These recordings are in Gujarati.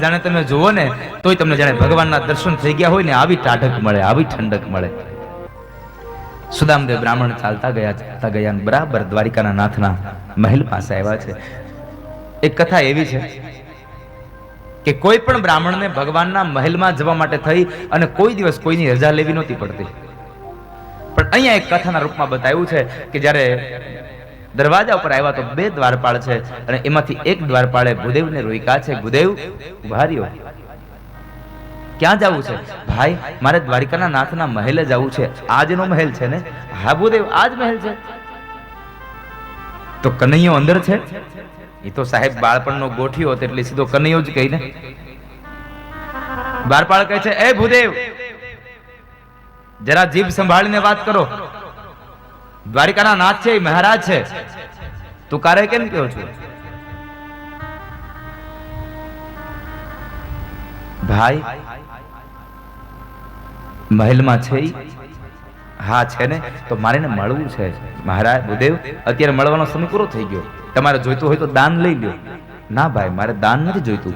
જાણે તમે જુઓ ને તોય તમને જાણે ભગવાનના દર્શન થઈ ગયા હોય ને આવી ટાઢક મળે, આવી ઠંડક મળે. સુદામદેવ બ્રાહ્મણ ચાલતા ગયા અને બરાબર દ્વારિકાના નાથના મહેલ પાસે આવ્યા છે. એક કથા એવી છે કે કોઈ પણ બ્રાહ્મણને ભગવાનના મહેલમાં જવા માટે થઈ અને કોઈ દિવસ કોઈની રજા લેવી નહોતી પડતી. પણ અહીંયા એક કથાના રૂપમાં બતાવ્યું છે કે જ્યારે દરવાજા ઉપર આવ્યા તો બે દ્વારપાળ છે અને એમાંથી એક દ્વારપાળે ભૂદેવને રોક્યા છે. ભૂદેવ ઉભા રહ્યો, ક્યાં જવું છે? ભાઈ મારે દ્વારિકાના નાથના મહેલે જવું છે. આજનો મહેલ છે ને? હા ભૂદેવ આજ મહેલ છે. તો કનૈયો અંદર છે? એ તો સાહેબ બાળપણનો ગોઠિયો હતો એટલે સીધો કનૈયો જ કહીને. દ્વારપાળ કહે છે, એ ભૂદેવ જરા જીભ સંભાળીને વાત કરો. દ્વારિકાના નાથ છે, મહારાજ છે, તું કારે કેમ કહો છો? ભાઈ મહેલમાં છે? હા છે ને. તો મારે ને મળવું છે. મહારાજ ભૂદેવ અત્યારે મળવાનો સમય પૂરો થઈ ગયો, તમારે જોઈતું હોય તો દાન લઈ લ્યો. ના ભાઈ મારે દાન નથી જોઈતું,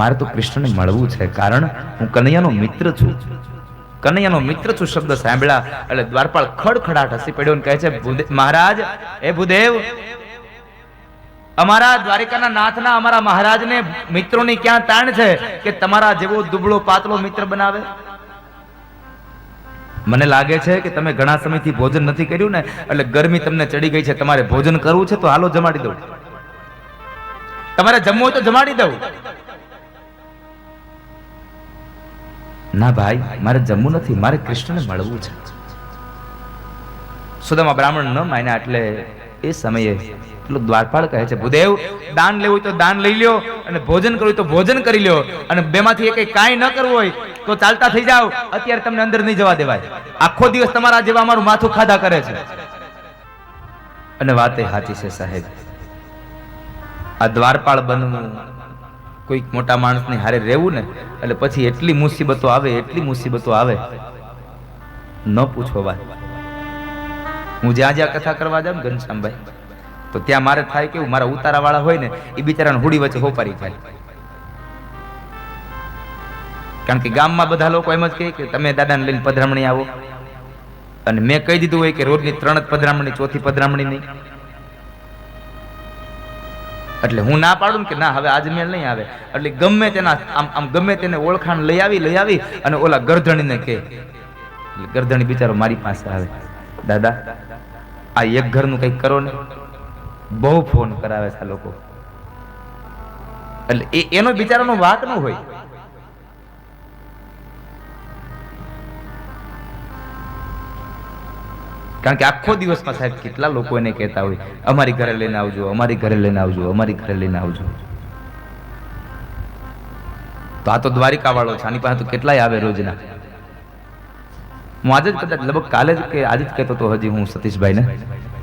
મારે તો કૃષ્ણને મળવું છે, કારણ હું કનૈયાનો મિત્ર છું. કનૈયાનો મિત્ર છું શબ્દ સાંભળ્યા એટલે દ્વારપાળ ખડખડાટ હસી પડ્યો અને કહે છે, મહારાજ એ ભૂદેવ અમારા દ્વારિકાના નાથના અમારા મહારાજને મિત્રોની ક્યાં તાણ છે કે તમારા જેવો દુબળો પાતળો મિત્ર બનાવે? મને લાગે છે કે તમે ઘણા સમયથી ભોજન નથી કર્યું ને એટલે ગરમી તમને ચડી ગઈ છે. તમારે ભોજન કરવું છે તો હાલો જમાડી દઉં. તમારે જમવું હોય તો જમાડી દઉં. ના ભાઈ મારે જમવું નથી, મારે કૃષ્ણને મળવું છે. સુદામા બ્રાહ્મણ ન માન્યા એટલે એ સમયે પેલો દ્વારપાળ કહે છે, ભૂદેવ દાન લેવું હોય તો દાન લઈ લ્યો અને ભોજન કરવું હોય તો ભોજન કરી લ્યો અને બેમાંથી એક કાંઈ ન કરવું હોય તો ચાલતા થઈ જાઓ. અત્યારે તમને અંદર નહીં જવા દેવાય. આખો દિવસ તમારા જેવા અમારું માથું ખાધા કરે છે. અને વાત એ સાચી છે સાહેબ. આ દ્વારપાળ બનવું, કોઈક મોટા માણસની હારે રહેવું ને એટલે પછી એટલી મુસીબતો આવે, એટલી મુસીબતો આવે ન પૂછો વાત. હું જ્યાં જ્યાં કથા કરવા જાઉં ઘનશ્યામભાઈ તો ત્યાં મારે થાય કેવું, મારા ઉતારા વાળા હોય ને એ બિચારાને હુડી વચ્ચે હોપારી થાય. કારણ કે ગામમાં બધા લોકો એમ જ કહે કે તમે દાદાને લઈને પધરામણી આવો, અને મેં કહી દીધું હોય કે રોજની 3 જ પધરામણી, ચોથી પધરામણી નહીં. એટલે હું ના પાડું કે ના હવે આજ મેળ નહીં આવે એટલે ગમે તેના આમ ગમે તેને ઓળખાણ લઈ આવી અને ઓલા ગરધણીને કહે. ગરધણી બિચારો મારી પાસે આવે, દાદા આ એક ઘરનું કંઈક કરો ને. બહુ ફોન કરાવે છે આ લોકો. એટલે એનો બિચારાનો વાત ન હોય. કારણ કે આખો દિવસમાં સાહેબ કેટલા લોકો એને કહેતા હોય, અમારી ઘરે લઈને આવજો, અમારી ઘરે લઈને આવજો, અમારી ઘરે લઈને આવજો. તો આ તો દ્વારિકા વાળો છે, આની પાસે તો કેટલાય આવે રોજના. હું આજે જ કદાચ લગભગ કાલે જ કે આજે જ કહેતો હતો હજી હું સતીશભાઈને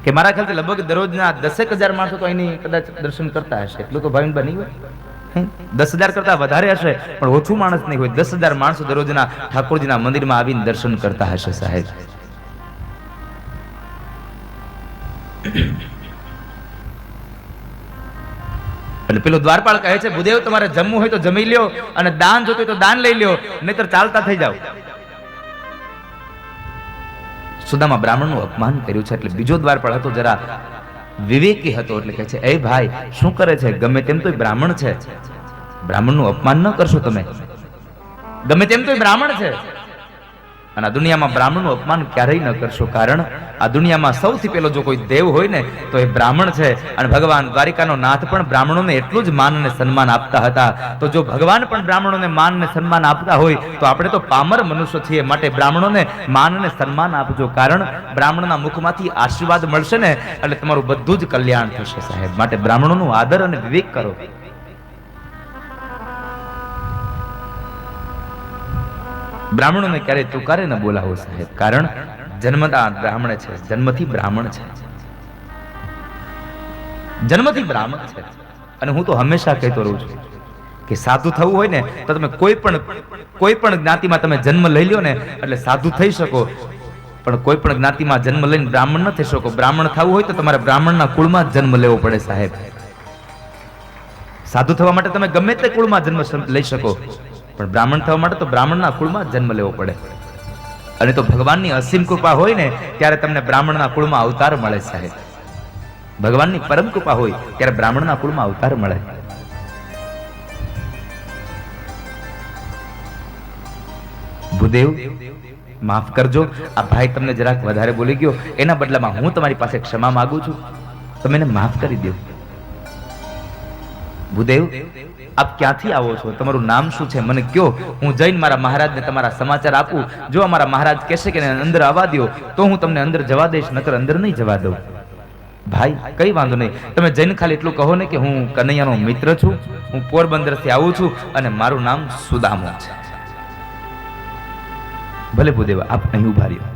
કે મારા ખ્યાલથી લગભગ દરરોજના 10,000 માણસો તો એની કદાચ દર્શન કરતા હશે. એટલું તો ભાઈ બની હોય, 10,000 કરતા વધારે હશે પણ ઓછું માણસ નહીં હોય. 10,000 માણસો દરરોજના ઠાકોરજીના મંદિરમાં આવીને દર્શન કરતા હશે સાહેબ. એટલે પેલો દ્વારપાળ કહે છે, ભૂદેવ તમારે જમવું હોય તો જમી લ્યો અને દાન જોતું હોય તો દાન લઈ લ્યો, નહીતર ચાલતા થઈ જાવ. સુદામા બ્રાહ્મણનું અપમાન કર્યું છે એટલે બીજો દ્વારપાળ હતો જરા વિવેકી હતો એટલે કહે છે, એ ભાઈ શું કરે છે? ગમે તેમ તો બ્રાહ્મણ છે, બ્રાહ્મણનું અપમાન ન કરશો તમે. ગમે તેમ તો બ્રાહ્મણ છે અને આ દુનિયામાં બ્રાહ્મણનું અપમાન ક્યારેય ન કરશો, કારણ આ દુનિયામાં સૌથી પહેલો જો કોઈ દેવ હોય ને તો એ બ્રાહ્મણ છે. અને ભગવાન દ્વારિકાનો નાથ પણ બ્રાહ્મણોને એટલું જ માન અને સન્માન આપતા હતા. તો જો ભગવાન પણ બ્રાહ્મણોને માન અને સન્માન આપતા હોય તો આપણે તો પામર મનુષ્ય છીએ, માટે બ્રાહ્મણોને માન અને સન્માન આપજો, કારણ બ્રાહ્મણના મુખમાંથી આશીર્વાદ મળશે ને એટલે તમારું બધું જ કલ્યાણ થશે સાહેબ. માટે બ્રાહ્મણોનું આદર અને વિવેક કરો. બ્રાહ્મણોને ક્યારેય તુકારે ન બોલાવો સાહેબ, કારણ જન્મતા બ્રાહ્મણ છે, જન્મથી બ્રાહ્મણ છે, જન્મથી બ્રાહ્મણ છે. અને હું તો હંમેશા કહેતો રહું છું કે સાધુ થવું હોય ને તો તમે કોઈ પણ જ્ઞાતિમાં તમે જન્મ લઈ લ્યો ને એટલે સાધુ થઈ શકો, પણ કોઈ પણ જ્ઞાતિમાં જન્મ લઈને બ્રાહ્મણ ન થઈ શકો. બ્રાહ્મણ થવું હોય તો તમારે બ્રાહ્મણના કુળમાં જ જન્મ લેવો પડે સાહેબ. સાધુ થવા માટે તમે ગમે તે કુળમાં જન્મ લઈ શકો, પણ બ્રાહ્મણ થવા માટે તો બ્રાહ્મણના કુળમાં જન્મ લેવો પડે. અને તો ભગવાનની અસીમ કૃપા હોય ને ત્યારે તમને બ્રાહ્મણના કુળમાં અવતાર મળે સાહેબ. ભગવાનની પરમ કૃપા હોય ત્યારે બ્રાહ્મણના કુળમાં અવતાર મળે. ભૂદેવ માફ કરજો, આ ભાઈ તમને જરાક વધારે બોલી ગયો, એના બદલામાં હું તમારી પાસે ક્ષમા માંગુ છું, તમે એને માફ કરી દો. ભૂદેવ આપ ક્યાંથી આવો છો, તમારું નામ શું છે મને કયો, હું જઈને મારા મહારાજને તમારા સમાચાર આપું. જો અમારા મહારાજ કહેશે કે અંદર આવવા દો તો હું તમને અંદર જવા દઈશ, નકર અંદર નહીં જવા દઉં. ભાઈ કઈ વાંધો નહીં, તમે જઈને ખાલી એટલું કહો ને કે હું કનૈયાનો મિત્ર છું, હું પોરબંદરથી આવું છું અને મારું નામ સુદામો છે. ભલે ભૂદેવ આપ અહીં ઉભા રહ્યો.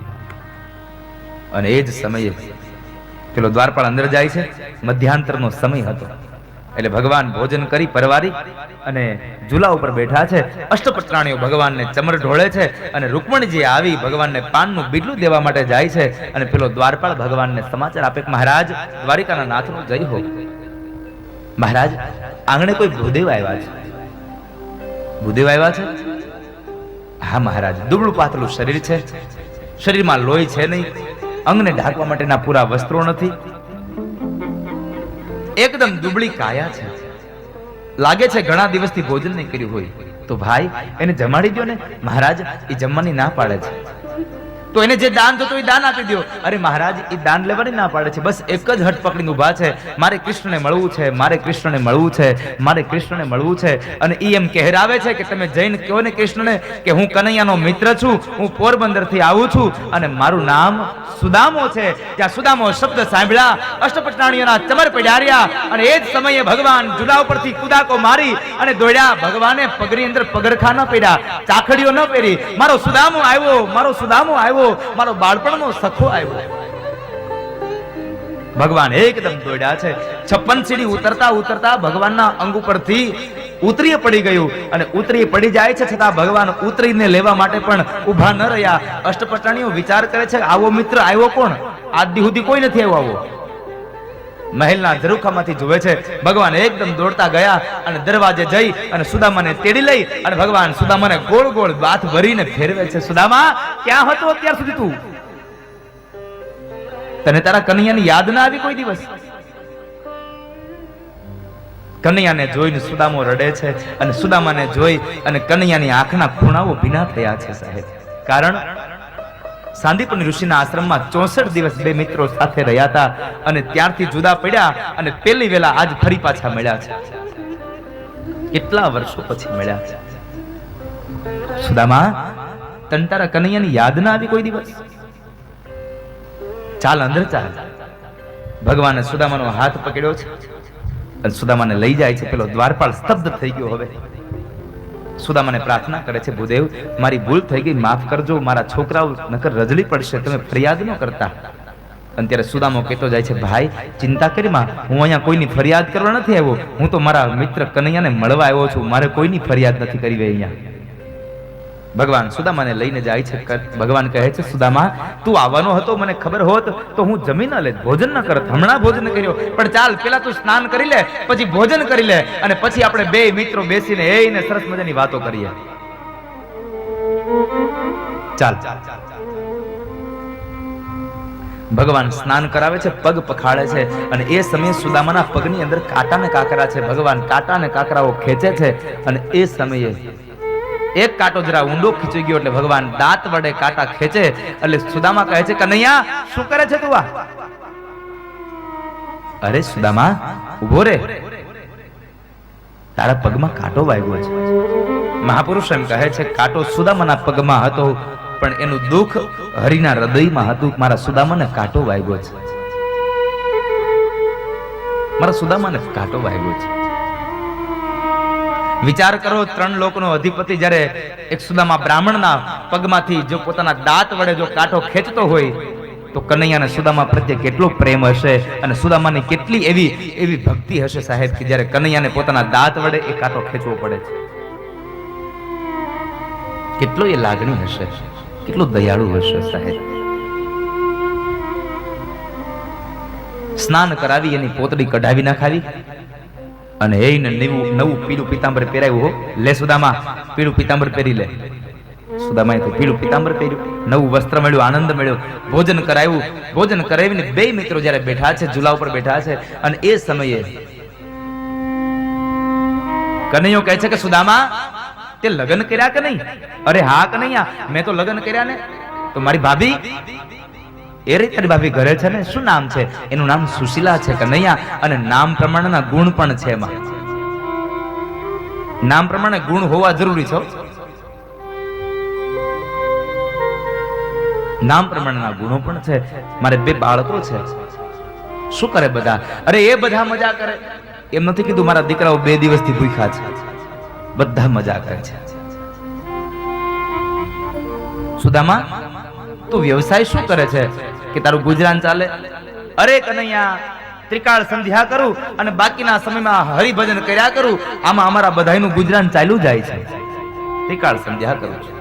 અને એ જ સમયે પેલો દ્વારપાળ અંદર જાય છે. મધ્યાંતરનો સમય હતો એટલે ભગવાન ભોજન કરી પરવારી અને ઝૂલા ઉપર બેઠા છે. અષ્ટપટરાણીઓ ભગવાનને ચમર ઢોળે છે અને રૂકમણીજી આવી ભગવાનને પાનનું બીટલું દેવા માટે જાય છે. અને પેલો દ્વારપાળ ભગવાનને સમાચાર આપે કે મહારાજ દ્વારિકાના નાથનો જય હો. મહારાજ આંગણે કોઈ ભૂદેવ આવ્યા છે. ભૂદેવ આવ્યા છે? હા મહારાજ. દુબળું પાતળું શરીર છે, શરીરમાં લોહી છે નહીં, અંગને ઢાંકવા માટેના પૂરા વસ્ત્રો નથી, એકદમ દુબળી કાયા છે. લાગે છે ઘણા દિવસથી ભોજન નહીં કર્યું હોય. તો ભાઈ એને જમાડી દો ને. મહારાજ એ જમવાની ના પાડે છે. તો એને જે દાન જોતું એ દાન આપી દો. અરે મહારાજ એ દાન લેવાની ના પાડે છે. બસ એક જ હટ પકડીને ઊભા છે, મારે કૃષ્ણને મળવું છે, મારે કૃષ્ણને મળવું છે, મારે કૃષ્ણને મળવું છે. અને એ એમ કહેરાવે છે કે તમે જઈને કહો ને કૃષ્ણને કે હું કનૈયાનો મિત્ર છું, હું પોરબંદરથી આવું છું અને મારું નામ સુદામો છે. ત્યાં સુદામો શબ્દ સાંભળ્યા અષ્ટપટરાણીઓના ચમર પડ્યા અને એ જ સમયે ભગવાન ઝૂલા ઉપરથી કુદાકો મારી અને દોડ્યા. ભગવાને પગની અંદર પગરખા ન પહેર્યા, ચાખડીઓ ન પહેરી. મારો સુદામો આવ્યો, મારો સુદામો આવ્યો, મારો બાળપણનો સખો આવ્યો. ભગવાન એકદમ દોડ્યા છે. 56 સીડી ઉતરતા ઉતરતા ભગવાનના અંગ ઉપરથી ઉતરી પડી ગયું અને ઉતરી પડી જાય છે છતાં ભગવાન ઉતરીને લેવા માટે પણ ઊભા ન રહ્યા. અષ્ટપટરાણીઓ વિચાર કરે છે આવો મિત્ર આવ્યો કોણ? આજ દી સુધી કોઈ નથી આવ્યો આવો. મહેલના ઝરૂખામાંથી જોવે છે. ભગવાન એકદમ દોડતા ગયા અને દરવાજે જઈ અને સુદામાને તેડી લઈ અને ભગવાન સુદામાને ગોળ ગોળ બાથ ભરીને ફેરવે છે. સુદામા ક્યાં હતો અત્યાર સુધી તું? તને તારા કનૈયાની યાદ ના આવી કોઈ દિવસ? કનૈયાને જોઈને સુદામો રડે છે અને સુદામાને જોઈ અને કનૈયાની આંખના ખૂણાઓ ભીના થયા છે સાહેબ. કારણ સાંદીપની ઋષિના આશ્રમમાં 64 દિવસ બે મિત્રો સાથે રહ્યા હતા અને ત્યારથી જુદા પડ્યા અને પેલી વેલા આજ ફરી પાછા મળ્યા છે. કેટલા વર્ષો પછી મળ્યા છે. સુદામા તને તારા કનૈયાની યાદ ના આવી કોઈ દિવસ? ચાલ અંદર ચાલ. ભગવાને સુદામાનો હાથ પકડ્યો છે અને સુદામાને લઈ જાય છે. પેલો દ્વારપાળ સ્તબ્ધ થઈ ગયો. હવે સુદામાને પ્રાર્થના કરે છે, ભૂદેવ મારી ભૂલ થઈ ગઈ, માફ કરજો, મારા છોકરાઓ નકર રજળી પડશે, તમે ફરિયાદ ન કરતા. અને ત્યારે સુદામો કહેતો જાય છે, ભાઈ ચિંતા કરી માં, હું અહીંયા કોઈની ફરિયાદ કરવા નથી આવ્યો, હું તો મારા મિત્ર કનૈયાને મળવા આવ્યો છું, મારે કોઈની ફરિયાદ નથી કરવી અહીંયા. ભગવાન સુદામાને લઈને જાય છે. ભગવાન કહે છે, સુદામા તું આવવાનો હતો મને ખબર હોત તો હું જમી ન લેત, ભોજન ન કરત, હમણાં ભોજન કર્યો, પણ ચાલ પેલા તું સ્નાન કરી લે, પછી ભોજન કરી લે અને પછી આપણે બે મિત્રો બેસીને એને સરસ મજાની વાતો કરીએ. ચાલ. ભગવાન સ્નાન કરાવે છે, પગ પખાડે છે અને એ સમયે સુદામાના પગની અંદર કાંટા ને કાંકરા છે. ભગવાન કાંટા ને કાંકરાઓ ખેંચે છે અને એ સમયે એક કાંટો જરા ઊંડો ખીચી ગયો એટલે ભગવાન દાંત વડે કાંટા ખેંચે એટલે સુદામા કહે છે, કનૈયા શું કરે છે તું આ? અરે સુદામા ઉભો રે, તારા પગમાં કાંટો વાગ્યો છે. મહાપુરુષ એમ કહે છે, કાંટો સુદામાના પગમાં હતો પણ એનું દુઃખ હરિના હૃદયમાં હતું. મારા સુદામાને કાંટો વાગ્યો છે, મારા સુદામાને કાંટો વાગ્યો છે. વિચાર કરો, 3 લોકનો અધિપતિ જ્યારે એક સુદામા બ્રાહ્મણના પગમાંથી જો પોતાના દાંત વડે જો કાંટો ખેંચતો હોય તો કનૈયાને સુદામા પ્રત્યે કેટલો પ્રેમ હશે અને સુદામાની કેટલી એવી ભક્તિ હશે સાહેબ કે જ્યારે કનૈયાને પોતાના દાંત વડે એ કાંટો ખેંચવો પડે છે. કેટલો એ લાગણી હશે, કેટલો દયાળુ હશે સાહેબ. સ્નાન કરાવી એની પોતડી કઢાવી નાખાવી અને એને નવું પીળું પીતાંબર પહેરાવ્યું હો. લે સુદામા, પીળું પીતાંબર પહેરી લે. સુદામાએ તો પીળું પીતાંબર પહેર્યું, નવું વસ્ત્ર મળ્યું, આનંદ મળ્યો, ભોજન કરાવ્યું. ભોજન કરાવીને બે મિત્રો જ્યારે બેઠા છે, ઝૂલા ઉપર બેઠા છે, અને એ સમયે કનૈયો કહે છે કે સુદામા, તે લગ્ન કર્યા કે નહીં? અરે હા કનૈયા, મેં તો લગ્ન કર્યા ને. તો મારી ભાભી, એ રીતે તારી ભાભી ઘરે છે ને, શું નામ છે? એનું નામ સુશીલા છે કનૈયા. અને નામ પ્રમાણેના ગુણ પણ છે એમાં. નામ પ્રમાણે ગુણ હોવા જરૂરી છે. નામ પ્રમાણેના ગુણો પણ છે. મારે બે બાળકો છે. શું કરે બધા? અરે એ બધા મજા કરે. એમ નથી કીધું મારા દીકરાઓ 2 દિવસથી ભૂખ્યા છે. બધા મજા કરે છે. સુદામા, તું વ્યવસાય શું કરે છે કે તારું ગુજરાન ચાલે? અરે કનૈયા, ત્રિકાળ સંધ્યા કરું અને બાકીના સમયમાં હરિભજન કર્યા કરું. આમાં અમારા બધાયનું ગુજરાન ચાલ્યું જાય છે. ત્રિકાળ સંધ્યા કરું છું.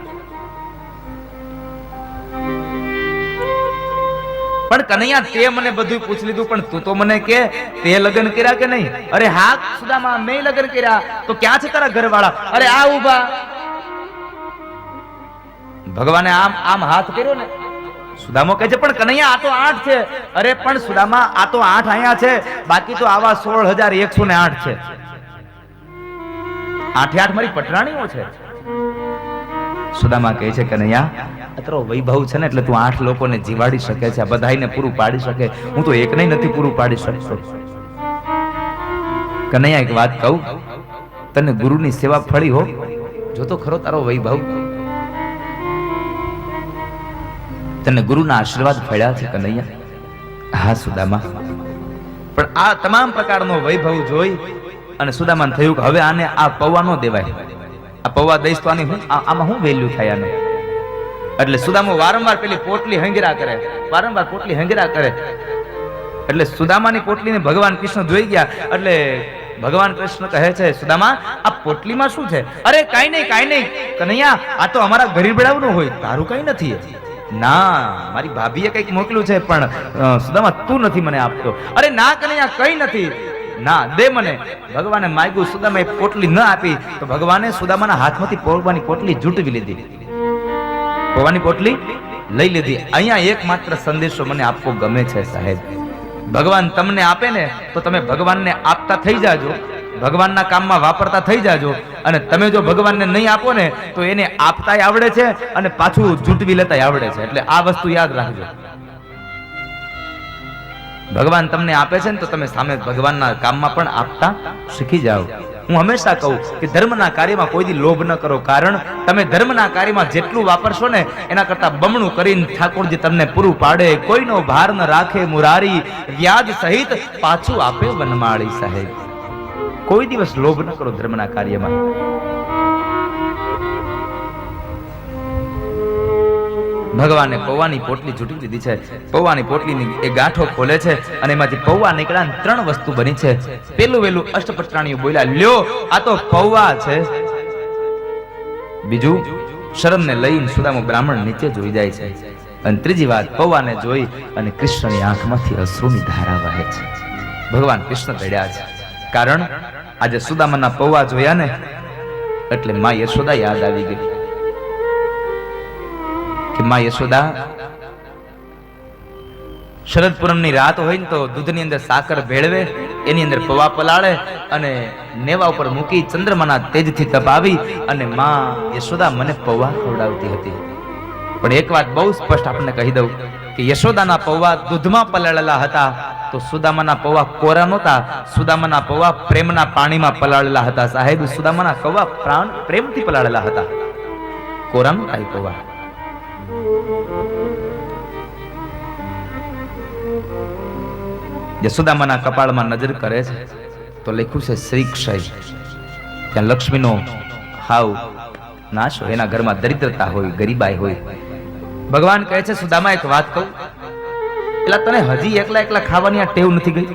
પણ કનૈયા, તે મને બધું પૂછી લીધું, પણ તું તો મને કે તે લગ્ન કર્યા કે નહીં? અરે હા સુદામા, મેં લગ્ન કર્યા. તો ક્યાં છે તારા ઘરવાળા? અરે આ ઉભા. ભગવાને આમ આમ હાથ કર્યો ને. સુદામો કહે છે પણ કનૈયા, આ તો 8 છે. અરે પણ સુદામા, આ તો 8 અહીંયા છે, બાકી તો આવા 16,108 છે. 8 મારી પટરાણીઓ છે. સુદામા કહે છે કનૈયા, અત્રો વૈભવ છે ને એટલે તું 8 લોકોને જીવાડી શકે છે, આ બધાઈને પૂરું પાડી શકે. હું તો એકને નથી પૂરું પાડી શકતો. કનૈયા, એક વાત કહું, તને ગુરુની સેવા ફળી હો. જો તો ખરો તારો વૈભવ. તને ગુરુના આશીર્વાદ ફળ્યા છે કનૈયા. હા સુદામા, પણ આ તમામ પ્રકારનો વૈભવ જોઈ અને સુદામાને થયું કે હવે આને આ પૌવા નો દેવાય. આ પૌવા દઈશ તો આની આમાં શું વેલ્યુ થાય આને? એટલે સુદામો વારંવાર પેલી પોટલી હંગરા કરે, વારંવાર પોટલી હંગરા કરે. એટલે સુદામાની પોટલીને ભગવાન કૃષ્ણ જોઈ ગયા. એટલે ભગવાન કૃષ્ણ કહે છે, સુદામા, આ પોટલીમાં શું છે? અરે કાઈ નહીં, કાઈ નહીં કનૈયા, આ તો અમારા ગરીબડાવનું હોય, તારું કઈ નથી. ના, મારી ભાભીએ કઈક મોકલ્યું છે, પણ સુદામા તું નથી મને આપતો. અરે ના કનૈયા, કઈ નથી. ના, દે મને. ભગવાને માંગ્યું, સુદામાએ પોટલી ન આપી તો ભગવાને સુદામાના હાથમાંથી પૌવાની પોટલી ઝૂંટવી લીધી. પૌવાની પોટલી લઈ લીધી. અહીંયા એકમાત્ર સંદેશો મને આપવો ગમે છે સાહેબ. ભગવાન તમને આપે ને તો તમે ભગવાનને આપતા થઈ જાજો, ભગવાનના કામમાં વાપરતા થઈ જાજો. અને તમે જો ભગવાનને નહીં આપો ને તો એને આપતાય આવડે છે અને પાછું ઝૂંટવી લેતાય આવડે છે. એટલે આ વસ્તુ યાદ રાખજો. ભગવાન તમને આપે છે ને તો તમે સામે ભગવાનના કામમાં પણ આપતા શીખી જાઓ. હું હંમેશા કહું કે ધર્મના કાર્યમાં કોઈ દી લોભ ન કરો, કારણ તમે ધર્મના કાર્યમાં જેટલું વાપરશો ને એના કરતા બમણું કરીને ઠાકોરજી તમને પૂરું પાડે. કોઈનો ભાર ન રાખે મુરારી, વ્યાજ સહિત પાછું આપે વનમાળી સાહેબ. કોઈ દિવસ લોભ ન કરો ધર્મના કાર્યમાં. ભગવાને પૌવાની પોટલી ઝૂંટી દીધી છે. પૌવાની પોટલીની એ ગાંઠો ખોલે છે અને એમાંથી પૌવા નીકળ્યા. 3 વસ્તુ બની છે. પેલું વેલું અષ્ટપટરાણીઓ બોલ્યા, લ્યો આ તો પૌવા છે. બીજું, શરમને લઈને સુદામો બ્રાહ્મણ નીચે જોઈ જાય છે. અને ત્રીજી વાત, પૌવાને જોઈ અને કૃષ્ણની આંખમાંથી અશ્રુની ધારા વહે છે. ભગવાન કૃષ્ણ રડ્યા છે, કારણ આજે સુદામાના પૌવા જોયા ને એટલે માં યશોદા યાદ આવી ગઈ. માં યશોદા શરદ પૂનમની રાત હોય ને તો દૂધની અંદર સાકર ભેળવે, એની અંદર પૌવા પલાળે અને નેવા ઉપર મૂકી ચંદ્રમાના તેજથી તપાવી અને માં યશોદા મને પૌવા ખવડાવતી હતી. પણ એક વાત બહુ સ્પષ્ટ આપણને કહી દઉં કે યશોદાના પૌવા દૂધમાં પલાળેલા હતા તો સુદામાના પૌવા કોરા નહોતા. સુદામાના પૌવા પ્રેમના પાણીમાં પલાળેલા હતા સાહેબ. સુદામાના પૌવા પ્રેમથી પલાળેલા હતા, કોરા નહોતા પૌવા. યશોદામાના કપાળમાં નજર કરે છે તો લખ્યું છે શ્રી ક્ષય. ત્યાં લક્ષ્મીનો હાવ નાશ હોય, એના ઘરમાં દરિદ્રતા હોય, ગરીબાઈ હોય. ભગવાન કહે છે, સુદામા એક વાત કહું, એટલે તને હજી એકલા એકલા ખાવાની આ ટેવ નથી ગઈ?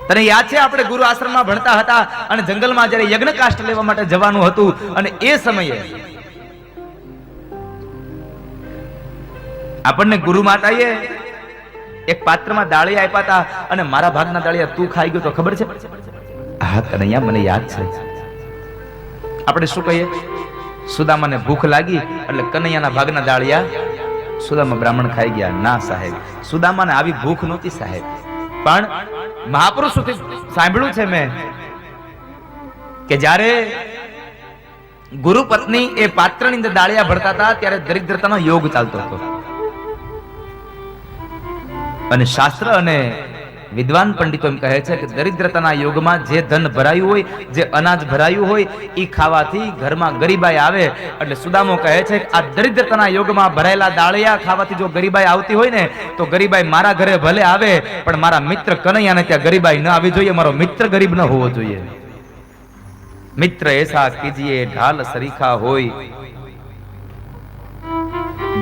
તને યાદ છે આપણે ગુરુ આશ્રમમાં ભણતા હતા અને જંગલમાં જ્યારે યજ્ઞ કાષ્ટ લેવા માટે જવાનું હતું અને એ સમયે આપણને ગુરુ માતાએ એક પાત્રમાં દાળિયા આપ્યા હતા અને મારા ભાગના દાળિયા તું ખાઈ ગયો તો ખબર છે? હા કનૈયા, મને યાદ છે. આપણે શું કહીએ? સુદામાને ભૂખ લાગી એટલે કનૈયાના ભાગના દાળિયા સુદામા બ્રાહ્મણ ખાઈ ગયા. ના સાહેબ, સુદામાને આવી ભૂખ નહોતી સાહેબ. પણ મહાપુરુષોથી સાંભળ્યું છે મેં કે જ્યારે ગુરુ પત્ની એ પાત્રની અંદર દાળિયા ભરતા હતા ત્યારે દરિદ્રતાનો યોગ ચાલતો હતો. અને શાસ્ત્ર અને વિદ્વાન પંડિતો એમ કહે છે કે દરિદ્રતાના યોગમાં જે ધન ભરાયું હોય, જે અનાજ ભરાયું હોય, એ ખાવાથી ઘરમાં ગરીબાઈ આવે. એટલે સુદામો કહે છે કે આ દરિદ્રતાના યોગમાં ભરાયેલા દાળિયા ખાવાથી જો ગરીબાઈ આવતી હોય ને તો ગરીબાઈ મારા ઘરે ભલે આવે, પણ મારા મિત્ર કનૈયાને ત્યાં ગરીબાઈ ન આવી જોઈએ. મારો મિત્ર ગરીબ ન હોવો જોઈએ. મિત્ર એસા કીજીએ ઢાલ સરીખા હોય,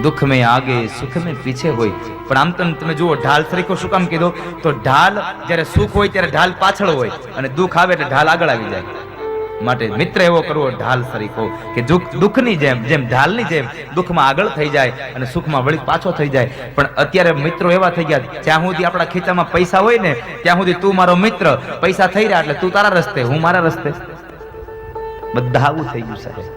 દુઃખ में आगे सुख में पीछे હોય. પણ આમ તમે જુઓ, ઢાલ સરીખો શું કામ કીધો? તો ઢાલ જ્યારે સુખ હોય ત્યારે ઢાલ પાછળ હોય અને દુઃખ આવે એટલે ઢાલ આગળ આવી જાય. માટે મિત્ર એવો કરવો ઢાલ સરીખો કે દુઃખની જેમ ઢાલની જેમ દુઃખમાં આગળ થઈ જાય અને સુખમાં વળી પાછો થઈ જાય. પણ અત્યારે મિત્રો એવા થઈ ગયા, જ્યાં સુધી આપણા ખીચામાં પૈસા હોય ને ત્યાં સુધી તું મારો મિત્ર, પૈસા થઈ રહ્યા એટલે તું તારા રસ્તે, હું મારા રસ્તે. બધા આવું થઈ ગયું સાહેબ.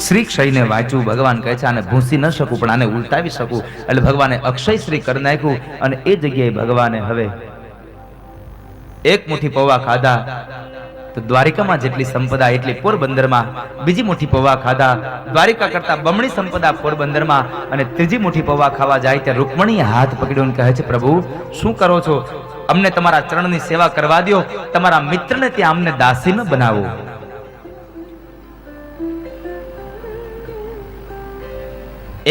શ્રી ક્ષયને વાંચવું, ભગવાન કહે છે આને ભૂંસી ન શકું પણ આને ઉલટાવી શકું. એટલે ભગવાને અક્ષય શ્રી કરી નાખ્યું અને એ જગ્યાએ ભગવાને હવે એક મુઠ્ઠી પૌવા ખાધા તો દ્વારિકામાં જેટલી સંપદા એટલી પોરબંદરમાં. બીજી મુઠ્ઠી પૌવા ખાધા, દ્વારિકા કરતા બમણી સંપદા પોરબંદરમાં. અને ત્રીજી મુઠ્ઠી પૌવા ખાવા જાય ત્યાં રૂકમણીએ હાથ પકડ્યો કહે છે, પ્રભુ શું કરો છો? અમને તમારા ચરણની સેવા કરવા દો, તમારા મિત્રને ત્યાં અમને દાસી ન બનાવો.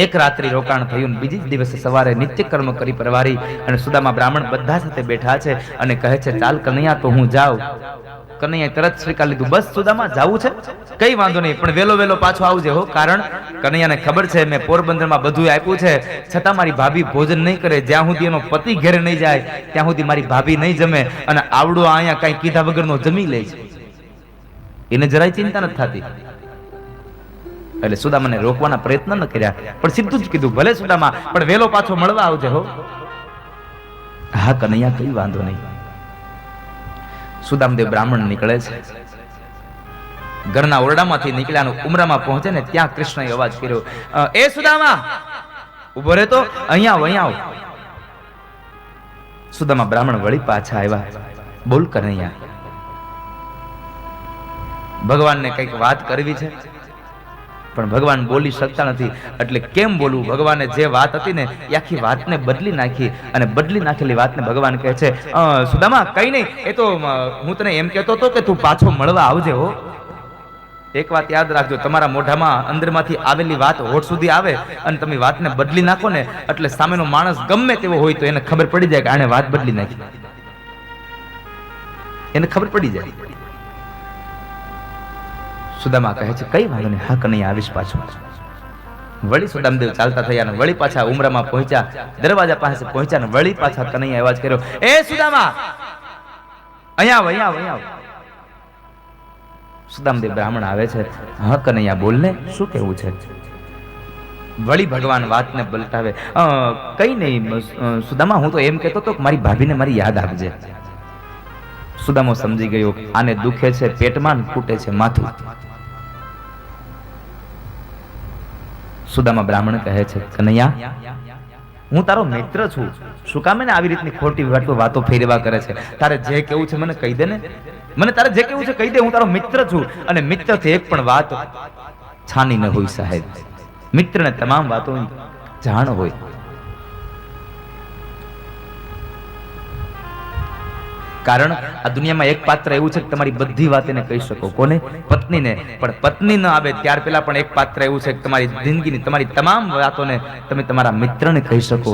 એક રાત્રિ રોકાણ થયું. બીજી જ દિવસે સવારે નિત્ય કર્મ કરી પરવારી અને સુદામા બ્રાહ્મણ બધા સાથે બેઠા છે અને કહે છે, ચાલ કનૈયા તો હું જાઉં. કનૈયાએ તરત સ્વીકાર લીધું, બસ સુદામા જાવું છે, કઈ વાંધો નહીં, પણ વેલો વેલો પાછો આવજે હો. કારણ કનૈયાને ખબર છે મેં પોરબંદરમાં બધું આપ્યું છે, છતાં મારી ભાભી ભોજન નહીં કરે. જ્યાં સુધી એનો પતિ ઘેર નહીં જાય ત્યાં સુધી મારી ભાભી નહીં જમે. અને આવડો અહીંયા કઈ કીધા વગરનો જમી લે છે. એને જરાય ચિંતા નથી થતી. એટલે સુદામાને રોકવાના પ્રયત્ન ન કર્યા, પણ સીધું જ કીધું, ભલે સુદામા પણ વેલો પાછો મળવા આવજે હો. હા કનૈયા, કઈ વાંધો નહીં. સુદામદેવ બ્રાહ્મણ નીકળે છે. ઘરના ઓરડામાંથી નીકળ્યા, ઉમરામાં પહોંચે ને ત્યાં કૃષ્ણએ અવાજ કર્યો, એ સુદામા ઉભો રહે તો, અહીંયા આવ. સુદામા બ્રાહ્મણ વળી પાછા આવ્યા. બોલ કનૈયા, ભગવાનને કઈક વાત કરવી છે પણ ભગવાન બોલી શકતા નથી. એટલે કેમ બોલવું? ભગવાને જે વાત હતી ને એ આખી વાતને બદલી નાખી અને બદલી નાખેલી વાતને ભગવાન કહે છે, સુદામા કઈ નહીં, એ તો હું તને એમ કહેતો હતો કે તું પાછો મળવા આવજે હો. એક વાત યાદ રાખજો, તમારા મોઢામાં અંદરમાંથી આવેલી વાત હોઠ સુધી આવે અને તમે વાતને બદલી નાખો ને એટલે સામેનો માણસ ગમે તેવો હોય તો એને ખબર પડી જાય કે આણે વાત બદલી નાખી. એને ખબર પડી જાય. સુદામા કહે છે, કઈ વાંધો નહીં, હા કનૈયા આવીશ પાછું. વળી સુદામદેવ ચાલતા થયા અને વળી પાછા ઉમરામાં પહોંચ્યા. દરવાજા પાસે પહોંચ્યા ને વળી પાછા કનૈયા અવાજ કર્યો, એ સુદામા અહીંયા આવ. સુદામદેવ બ્રાહ્મણ આવે છે. હા કનૈયા બોલ ને, શું કહેવું છે? વળી ભગવાન વાતને પલટાવે, કઈ નહીં સુદામા, હું તો એમ કહેતો હતો કે મારી ભાભીને મારી યાદ આપજે. સુદામો સમજી ગયો, આને દુખે છે પેટમાં, ફૂટે છે માથું. સુદામા બ્રાહ્મણ કહે છે, કનૈયા હું તારો મિત્ર છું, શું કામ એને આવી રીતની ખોટી વાતો ફેરવા કરે છે? તારે જે કેવું છે મને કહી દે ને, મને તારે જે કેવું છે કહી દે. હું તારો મિત્ર છું અને મિત્રથી એક પણ વાત છાની ન હોય સાહેબ. મિત્રને તમામ વાતો જાણ હોય. કારણ આ દુનિયામાં એક પાત્ર એવું છે કે તમારી બધી વાત એને કહી શકો. કોને? પત્નીને. પણ પત્ની ન આવે ત્યાર પહેલા પણ એક પાત્ર એવું છે કે તમારી જિંદગીની તમારી તમામ વાતોને તમે તમારા મિત્રને કહી શકો.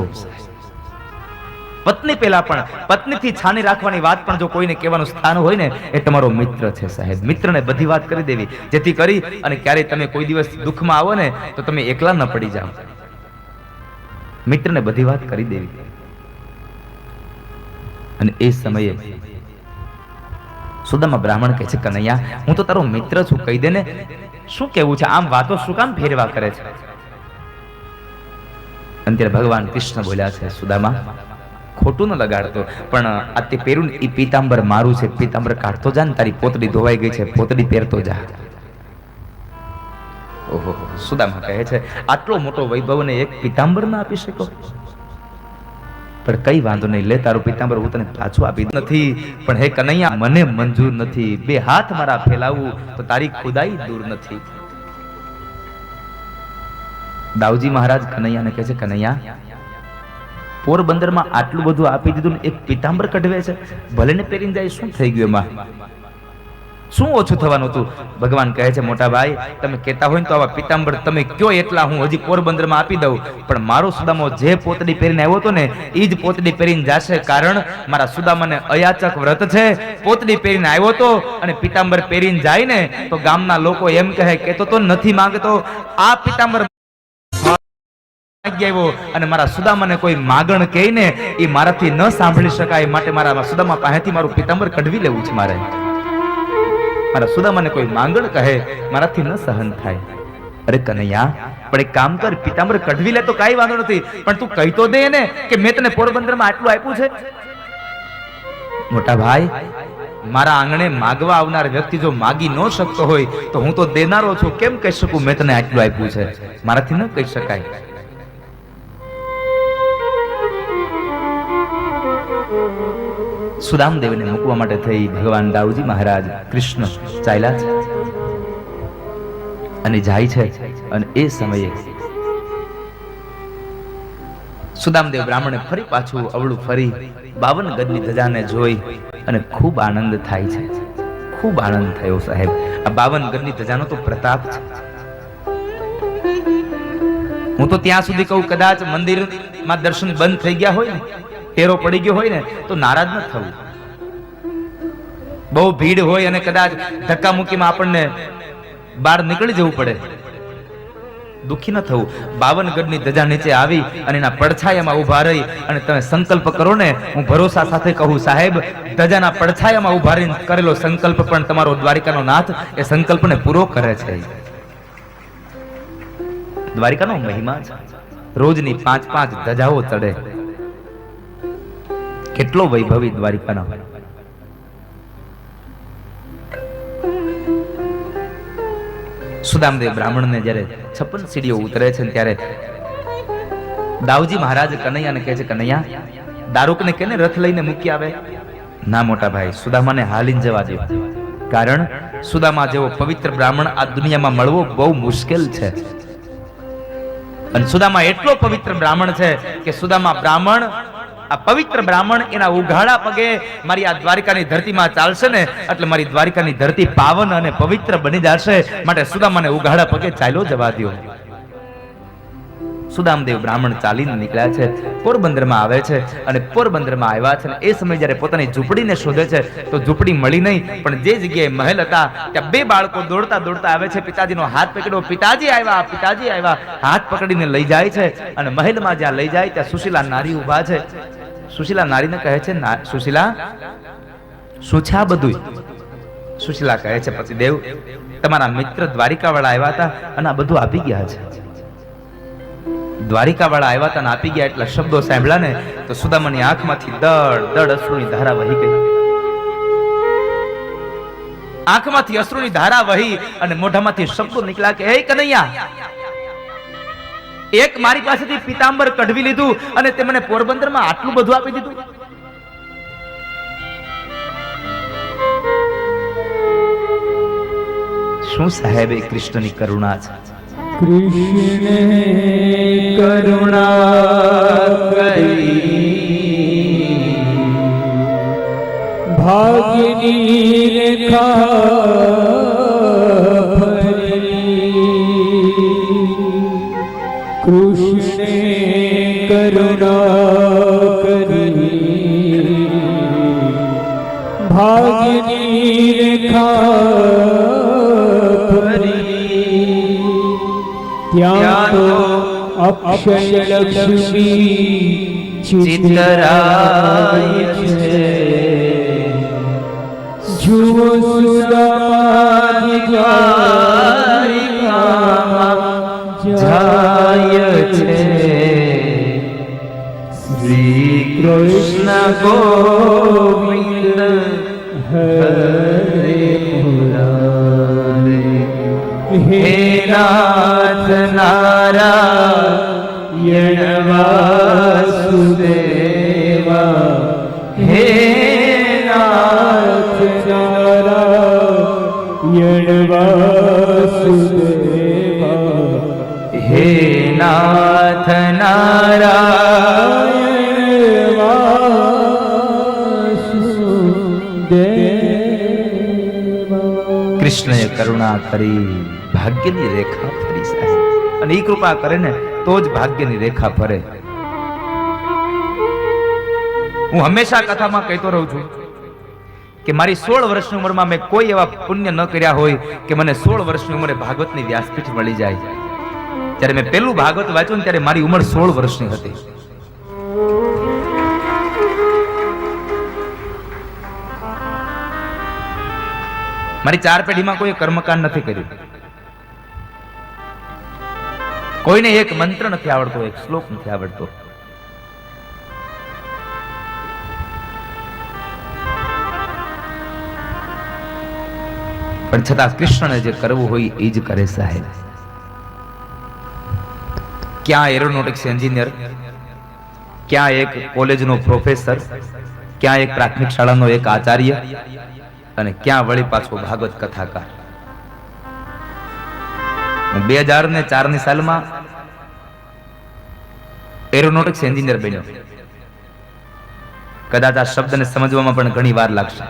પત્ની પહેલા પણ પત્નીથી છાની રાખવાની વાત પણ જો કોઈને કહેવાનું સ્થાન હોય ને એ તમારો મિત્ર છે સાહેબ. મિત્રને બધી વાત કરી દેવી, જેથી કરી અને ક્યારેય તમે કોઈ દિવસ દુઃખમાં આવો ને તો તમે એકલા ન પડી જાઓ. મિત્રને બધી વાત કરી દેવી. અને એ સમયે સુદામા બ્રાહ્મણ કહે છે, કનૈયા હું તો તારો મિત્ર છું, કહી દે ને શું કેવું છે? આમ વાતો શું કામ ફેરવા કરે છે? અને અને ત્યારે ભગવાન કૃષ્ણ બોલ્યા છે, સુદામા ખોટું ન લગાડતો, પણ આ તે પહેર્યું ને એ પીતાંબર મારું છે, પીતાંબર કાઢતો જા ને, તારી પોતડી ધોવાઈ ગઈ છે, પોતડી પહેરતો જા. ઓહો, સુદામા કહે છે આટલો મોટો વૈભવને એક પીતાંબર ના આપી શકો? પણ કઈ વાંધો નહીં, લે તારું પીતાંબર હું તને પાછું આપી નથી, પણ હે કનૈયા મને મંજૂર નથી, બે હાથ મારા ફેલાવું તો તારી ખુદાઈ દૂર નથી. દાઉજી મહારાજ કનૈયાને કહે છે, કનૈયા પોરબંદરમાં આટલું બધું આપી દીધું ને એક પીતાંબર કઢવે છે, ભલે ને પહેરીને જાય, શું થઈ ગયું એમાં? શું ઓછું થવાનું હતું? ભગવાન કહે છે, મોટા ભાઈ તમે કહેતા હોય ને તો આવા પીતાંબર તમે કયો એટલા હું હજી પોરબંદરમાં આપી દઉં, પણ મારો સુદામો જે પોતડી પહેરીને આવ્યો હતો ને એ જ પોતડી પહેરીને જશે, કારણ મારા સુદામાને અયાચક વ્રત છે. પોતડી પહેરીને આવ્યો હતો અને પીતાંબર પહેરીને જાય ને તો ગામના લોકો એમ કહે કે તો નથી માંગતો, આ પીતાંબર આવ્યો અને મારા સુદામાને કોઈ માગણ કહે ને એ મારાથી ન સાંભળી શકાય, માટે મારા સુદામા પાસેથી મારું પીતાંબર કઢવી લેવું છે મારે. મારા સુદામાને કોઈ માંગણ કહે મારાથી ન સહન થાય. અરે કનૈયા પણ એક કામ કર, પીતાંબર કઢવી લે તો કાઈ વાંધો નથી, પણ તું કહી તો દે ને કે મેં તને પોરબંદરમાં આટલું આપ્યું છે. મોટા ભાઈ મારા આંગણે માગવા આવનાર વ્યક્તિ જો માગી ન શકતો હોય તો હું તો દેનારો છું, કેમ કહી શકું મેં તને આટલું આપ્યું છે? મારાથી ન કહી શકાય. સુદામદેવને મૂકવા માટે થઈ ભગવાન દાઉજી મહારાજ કૃષ્ણ ચાલ્યા છે અને જાય છે. અને એ સમયે સુદામદેવ બ્રાહ્મણે ફરી પાછું અવળું ફરી 52 ગજની ધજાને જોઈ અને ખૂબ આનંદ થાય છે. ખૂબ આનંદ થયો સાહેબ. આ 52 ગજની ધજાનો તો પ્રતાપ છે. હું તો ત્યાં સુધી કહું, કદાચ મંદિરમાં દર્શન બંધ થઈ ગયા હોય ને, ટેરો પડી ગયો હોય ને તો નારાજ ન થવું. બહુ ભીડ હોય અને કદાચ ધક્કા મૂકીમાં આપણને બહાર નીકળી જવું પડે, દુઃખી ન થવું. 52 ગજની ધજા નીચે આવી અને એના પડછાયામાં ઉભા રહી અને તમે સંકલ્પ કરો ને, હું ભરોસા સાથે કહું સાહેબ, ધજાના પડછાયામાં ઉભા રહીને કરેલો સંકલ્પ પણ તમારો દ્વારિકાનો નાથ એ સંકલ્પને પૂરો કરે છે. દ્વારિકાનો મહિમા છે. રોજની 5-5 ધજાઓ ચડે. કેટલો વૈભવી દ્વારિકાનો. સુદામદેવ બ્રાહ્મણને જ્યારે 56 સીડીઓ ઉતરે છે ત્યારે દાઉજી મહારાજ કનૈયાને કહે છે, કનૈયા દારૂકને કેને રથ લઈને મૂકી આવે? ના મોટા ભાઈ, સુદામાને હાલીને જવા દો, કારણ સુદામા જેવો પવિત્ર બ્રાહ્મણ આ દુનિયામાં મળવો બહુ મુશ્કેલ છે. અને સુદામા એટલો પવિત્ર બ્રાહ્મણ છે કે સુદામા બ્રાહ્મણ, આ પવિત્ર બ્રાહ્મણ એના ઉઘાડા પગે મારી આ દ્વારિકાની ધરતીમાં ચાલશે ને એટલે મારી દ્વારિકાની ધરતી પાવન અને પવિત્ર બની જશે. માટે સુદામાને ઉઘાડા પગે ચાલ્યો જવા દો. સુદામદેવ બ્રાહ્મણ ચાલીને નીકળ્યા છે, પોરબંદરમાં આવે છે અને પોરબંદરમાં આવ્યા છે. એ સમય જ્યારે પોતાની ઝૂંપડીને શોધે છે તો ઝૂંપડી મળી નહીં, પણ જે જગ્યાએ મહેલ હતા ત્યાં 2 બાળકો દોડતા દોડતા આવે છે. પિતાજીનો હાથ પકડ્યો, પિતાજી આવ્યા, પિતાજી આવ્યા. હાથ પકડીને લઈ જાય છે અને મહેલમાં જ્યાં લઈ જાય ત્યાં સુશીલા નારી ઊભા છે. સુશીલા નારીને કહે છે, સુશીલા શું છે આ બધું? સુશીલા કહે છે, પતિદેવ તમારા મિત્ર દ્વારિકાવાળા આવ્યા હતા અને આ બધું આપી ગયા છે. દ્વારિકાવાળા આવ્યા હતા અને આપી ગયા એટલા શબ્દો સાંભળ્યા ને તો સુદામાની આંખમાંથી દડ દડ અશ્રુની ધારા વહી ગઈ. આંખમાંથી અશ્રુની ધારા વહી અને મોઢામાંથી શબ્દો નીકળ્યા કે હે કનૈયા, એક મારી પાસેથી પીતાંબર કઢવી લીધું અને તે મને પોરબંદરમાં આટલું બધું આપી દીધું. શું સાહેબ એ કૃષ્ણની કરુણા છે. કૃષ્ણે કરુણા કરી ભાગ્યની રેખા ભરી. કૃષ્ણે કરુણા કરી ભાગ્યની રેખા ત્યાં તો અક્ષય લક્ષ્મી ચિતરાય છે. જુઓ સુદામાની દ્વારિકામાં જાય છે. ગોવિંદ હરે મુરારે. હે નાથ નારાયણ વાસુદેવા, હે નાથ નારાયણ વાસુદેવા, હે નાથ નારાયણ વાસુદેવા. કૃષ્ણએ કરુણા કરી ભાગ્યની રેખા ફરી સાહેબ, અને ઈ કૃપા કરે ને તો જ ભાગ્યની રેખા ફરે. હું હંમેશા કથામાં કહેતો રહું છું કે મારી 16 વર્ષની ઉંમરમાં મેં કોઈ એવા પુણ્ય ન કર્યા હોય કે મને 16 વર્ષની ઉંમરે ભાગવતની વ્યાસપીઠ મળી જાય. જ્યારે મેં પહેલું ભાગવત વાંચ્યું ને ત્યારે મારી ઉંમર 16 વર્ષની હતી. મારી 4 પેઢીમાં કોઈ કર્મકાંડ નથી કર્યું, કોઈને એક મંત્ર નથી આવડતો, એક શ્લોક નથી આવડતો. પણ છતાં કૃષ્ણને જે કરવું હોય એ જ કરે સાહેબ. ક્યાં એરોનોટિક્સ એન્જિનિયર, ક્યાં એક કોલેજનો પ્રોફેસર, ક્યાં એક પ્રાથમિક શાળાનો એક આચાર્ય, અને ક્યાં વળી પાછો ભાગવત કથાકાર. હું 2004 ની સાલમાં એરોનોટિક્સ એન્જિનિયર બન્યો. કદાચ આ શબ્દને સમજવામાં પણ ઘણી વાર લાગશે.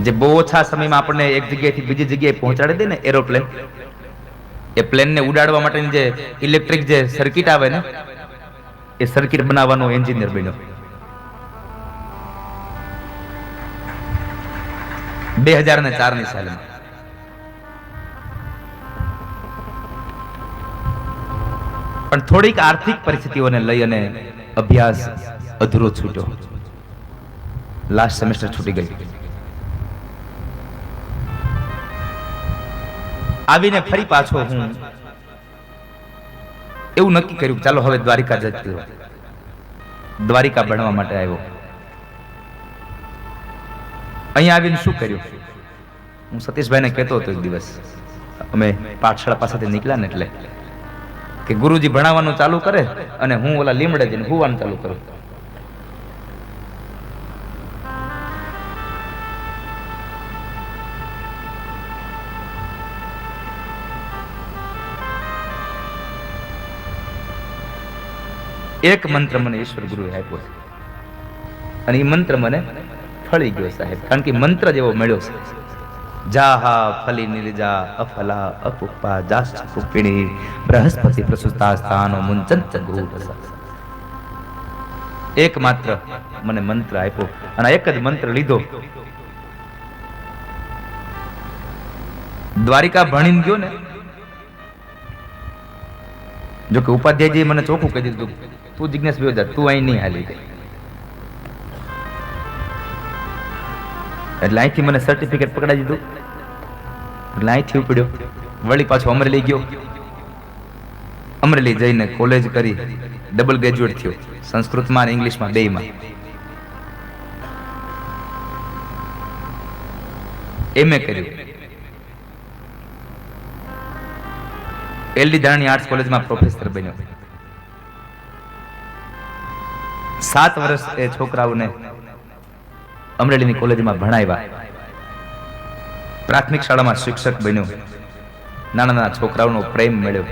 જે બહુ ઓછા સમયમાં આપણને એક જગ્યાએથી બીજી જગ્યાએ પહોંચાડી દે ને એરોપ્લેન, એ પ્લેનને ઉડાડવા માટેની જે ઇલેક્ટ્રિક જે સર્કિટ આવે ને, એ સર્કિટ બનાવવાનો એન્જિનિયર બન્યો. 2004 ની સાલમાં. પણ થોડીક આર્થિક પરિસ્થિતિઓને લઈ અને અભ્યાસ અધૂરો છૂટ્યો. લાસ્ટ સેમેસ્ટર છૂટી ગઈ. આવીને ફરી પાછો હું એવું નક્કી કર્યું ચાલો હવે દ્વારિકા જતી રહો. દ્વારિકા ભણવા માટે આવ્યો. અહીંયા આવીને શું કર્યું? હું સતીશભાઈને કહેતો હતો એક દિવસ, અમે પાઠશાળા પાસેથી નીકળ્યા ને એટલે, કે ગુરુજી ભણાવવાનું ચાલુ કરે અને હું ઓલા લીમડે જઈને હુવાનું ચાલુ કરું. એક મંત્ર મને ઈશ્વર ગુરુએ આપ્યો છે અને એ મંત્ર મને ફળી ગયો સાહેબ, કારણ કે મંત્ર જેવો મળ્યો છે. જાહા ફલી નિર્જા અફલા અપુપ્પા જાશ્ચ પુપ્પિણી બૃહસ્પતિ પ્રસુતા સ્થાનો મુંચંચ ભૂત. એક માત્ર મને મંત્ર આપ્યો અને એક જ મંત્ર લીધો. દ્વારિકા ભણીને ગયો ને, જો કે ઉપાધ્યાયજી મને ચોખ્ખું કહી દીધું, તું જિજ્ઞેસ ભયો જા, તું અહીં નહીં હાલી ગઈ. એટલે અહીંથી મને સર્ટિફિકેટ પકડાઈ દીધું. એટલે અહીંથી ઉપડ્યો, વળી પાછો અમરેલી ગયો. અમરેલી જઈને કોલેજ કરી, ડબલ ગ્રેજ્યુએટ થયો, સંસ્કૃતમાં અને ઇંગ્લિશમાં બેયમાં. એમએ કર્યું. એલડી ધારણી આર્ટ્સ કોલેજમાં પ્રોફેસર બન્યો. 7 વર્ષ એ છોકરાઓને અમરેલીની કોલેજમાં ભણાવ્યા. પ્રાથમિક શાળામાં શિક્ષક બન્યો. નાના નાના છોકરાઓનો પ્રેમ મળ્યો.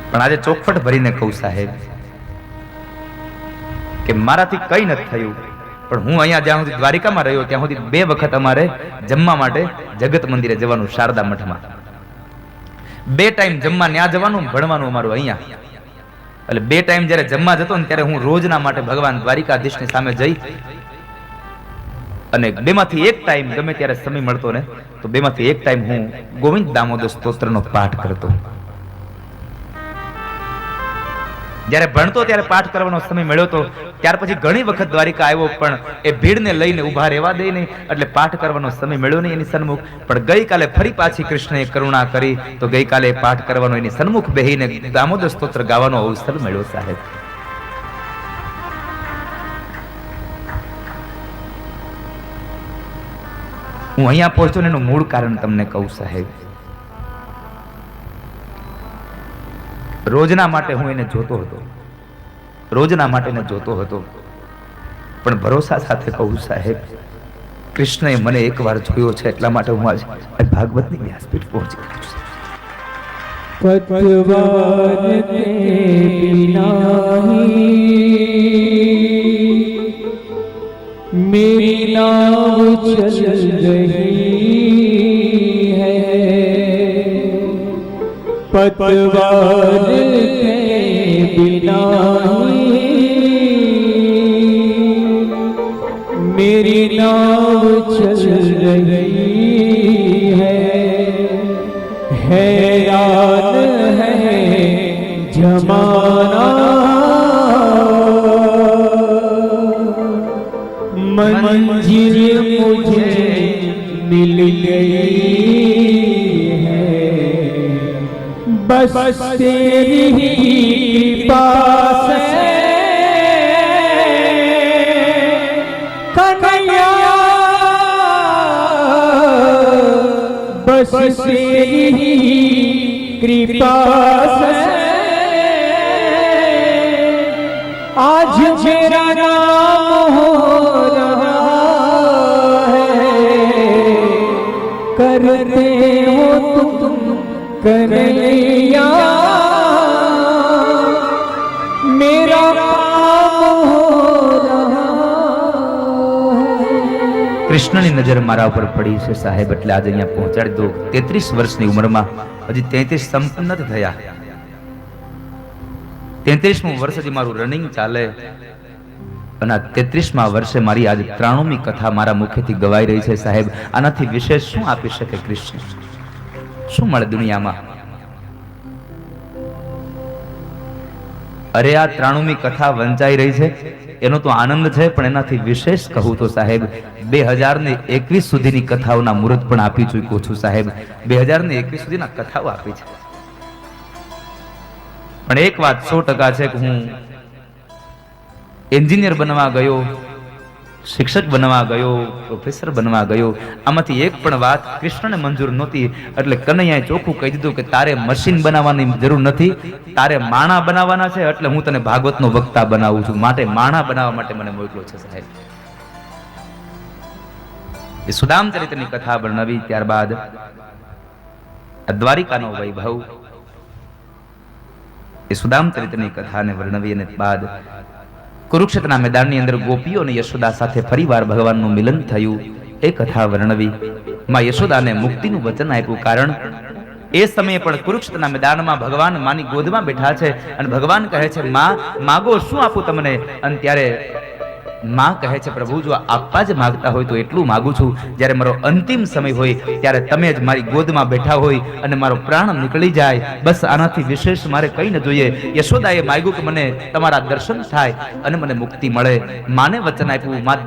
પણ આજે ચોખવટ ભરીને કહું સાહેબ કે મારાથી કઈ નથી થયું, પણ હું અહીંયા જ્યાં સુધી દ્વારિકામાં રહ્યો ત્યાં સુધી 2 વખત અમારે જમવા માટે જગત મંદિરે જવાનું, શારદા મઠમાં. 2 ટાઈમ જમવા ત્યાં જવાનું, ભણવાનું અમારું અહીંયા. એટલે 2 ટાઈમ જયારે જમવા જતો ને ત્યારે હું રોજના માટે ભગવાન દ્વારિકાધીશની સામે જઈ અને 2 માંથી 1 ટાઈમ ગમે ત્યારે સમય મળતો ને તો 2 માંથી 1 ટાઈમ હું ગોવિંદ દામોદર સ્તોત્રનો પાઠ કરતો. જ્યારે ભણતો ત્યારે પાઠ કરવાનો સમય મળ્યો તો ત્યાર પછી ઘણી વખત દ્વારિકા આવ્યો, પણ એ ભીડને લઈને ઊભા રહેવા દે નહીં, એટલે પાઠ કરવાનો સમય મળ્યો નહીં એની સન્મુખ. પણ ગઈકાલે ફરી પાછી કૃષ્ણએ કરુણા કરી તો ગઈકાલે પાઠ કરવાનો એની સન્મુખ બેહીને દામોદર સ્તોત્ર ગાવાનો અવસર મળ્યો સાહેબ. હું અહીંયા પહોંચ્યો ને એનું મૂળ કારણ તમને કહું સાહેબ. રોજના માટે હું એને જોતો હતો, રોજના માટે એને જોતો હતો, પણ ભરોસા સાથે કહું સાહેબ, કૃષ્ણએ મને એકવાર જોયો છે એટલા માટે હું આજે ભાગવતની વ્યાસપીઠ પહોંચી ગયો છું. पतवार के बिना ही मेरी नाव चल रही है, पतवार के बिना ही मेरी नाव चल रही है, हैरान है जमाना, मंजिल मुझे मिल गई है, बस तेरी ही कृपा से कन्हैया, बस तेरी कृपा से आज मेरा नाम हो रहा है, करते हो तुम कन्हैया मेरा काम हो रहा है. કૃષ્ણની નજર મારા ઉપર પડી છે સાહેબ, એટલે આજે અહીંયા પહોંચાડી દો. 33 વર્ષની ઉંમરમાં, હજી 33 સંપન્ન નથી થયા, 33મું વર્ષ હજી મારું રનિંગ ચાલે, અને 33મા વર્ષે મારી આજે 93મી કથા મારા મુખેથી ગવાઈ રહી છે સાહેબ. આનાથી વિશેષ શું આપી શકે કૃષ્ણ? શું મળે દુનિયામાં? અરે આ 93મી કથા વંચાઈ રહી છે એનો તો આનંદ છે, પણ એનાથી વિશેષ કહું તો સાહેબ 2021 સુધીની કથાઓના મુહૂર્ત પણ આપી ચૂક્યો છું સાહેબ. 2021 સુધીના કથાઓ આપી છે, પણ એક વાત 100% છે કે હું એન્જિનિયર બનવા ગયો, શિક્ષક બનવા ગયો, પ્રોફેસર બનવા ગયો, આમાંથી એક પણ વાત કૃષ્ણને મંજૂર નહોતી. એટલે કનૈયાએ ચોખ્ખું કહી દીધું કે તારે મશીન બનાવવાની જરૂર નથી, તારે માણા બનાવવાના છે, એટલે હું તને ભાગવતનો વક્તા બનાવું છું, માટે માણા બનાવવા માટે મને મોકલ્યો છે સાહેબ. એ સુદામ ચરિત્રની કથા વર્ણવી, ત્યારબાદ દ્વારિકાનો વૈભવ, એ સુદામ ચરિત્રની કથાને વર્ણવી, અને બાદ કુરુક્ષેત્રના મેદાનની અંદર ગોપીઓ અને યશોદા સાથે ફરીવાર ભગવાનનું મિલન થયું, એ કથા વર્ણવી. માં યશોદાને મુક્તિનું વચન આપ્યું, કારણ એ સમયે પણ કુરુક્ષેત્રના મેદાનમાં ભગવાન માની ગોદમાં બેઠા છે, અને ભગવાન કહે છે માં માગો, શું આપું તમને? અને ત્યારે માં કહે છે પ્રભુ, જો આપવા જ માંગતા હોય તો એટલું માગું છું, જ્યારે મારો અંતિમ સમય હોય ત્યારે તમે જ મારી ગોદમાં બેઠા હોય અને મારો પ્રાણ નીકળી જાય, બસ આનાથી વિશેષ મારે કંઈ ન જોઈએ. યશોદાએ માગ્યું કે મને તમારા દર્શન થાય અને મને મુક્તિ મળે. માને વચન આપ્યું, મા